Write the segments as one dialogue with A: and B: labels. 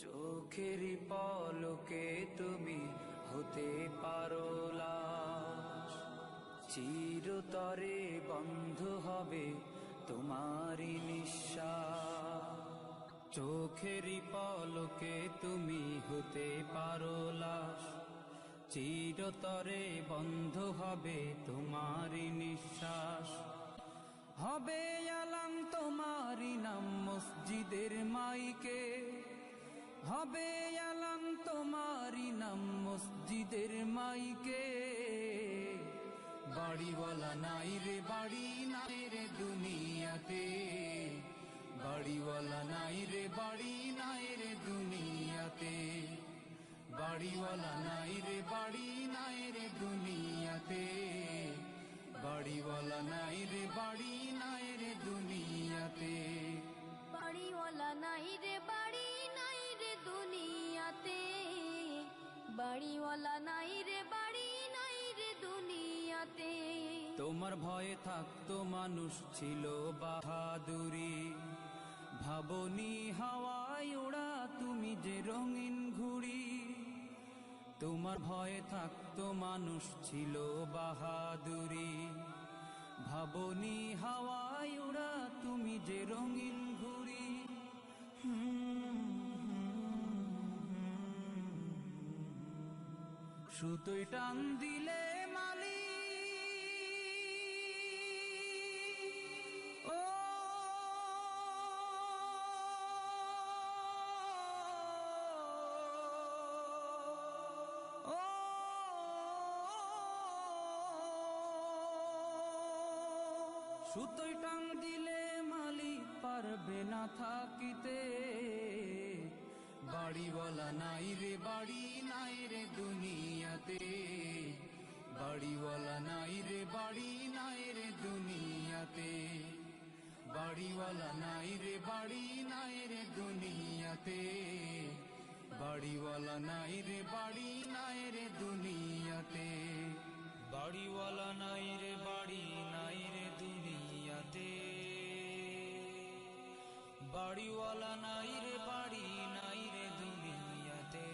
A: চোখেরই পলকে তুমি হতে পারো লাশ, চিরতরে বন্ধ হবে তোমারই নিঃশ্বাস। চোখেরই পলকে তুমি হতে পারো লাশ, চিরতরে বন্ধ হবে তোমারই নিঃশ্বাস। হবে আলাম তোমারই নাম মসজিদের মাইকে, হবে আলাম তোমারই নাম মসজিদের মাইকে। বাড়িওয়ালা নাই রে বাড়ি নাই রে দুনিয়াতে, বাড়িওয়ালা নাই রে বাড়ি নাই রে দুনিয়াতে, বাড়িওয়ালা নাই রে বাড়ি নাই রে দুনিয়াতে, বাড়িওয়ালা নাই রে বাড়ি নাই রে দুনিয়াতে।
B: বাড়িওয়ালা নাই রে বাড়ি নাই রে দুনিয়াতে, বাড়িওয়ালা নাই রে বাড়ি নাই রে দুনিয়াতে।
A: তোমার ভয়ে থাকতো মানুষ ছিল বাহাদুরি, ভাবনি হাওয়ায় ওড়া তুমি যে রঙিন ঘুড়ি। তোমার ভয়ে থাকতো মানুষ ছিল বাহাদুরি, ভাবনি হাওয়ায় ওড়া তুমি যে রঙিন ঘুড়ি। সুতোয় টান দিলে মালি ও সুতোয় টান দিলে মালিক পারবে না থাকিতে। বাড়িওয়ালা নাই রে বাড়ি নাই রে দুনিয়াতে, বাড়িওয়ালা নাই রে বাড়ি নাই রে দুনিয়াতে, বাড়িওয়ালা নাই রে বাড়ি নাই রে দুনিয়াতে, বাড়িওয়ালা নাই রে বাড়ি নাই রে দুনিয়াতে, বাড়িওয়ালা নাই রে বাড়ি নাই রে দুনিয়াতে, বাড়িওয়ালা নাই রে বাড়ি নাই রে দুনিয়াতে।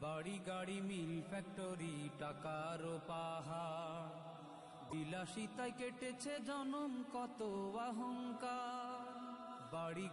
A: বাড়ি গাড়ি মিল ফ্যাক্টরি টাকার পাহাড়, বিলাসিতায় কেটেছে জনম কত অহংকার। বাড়ি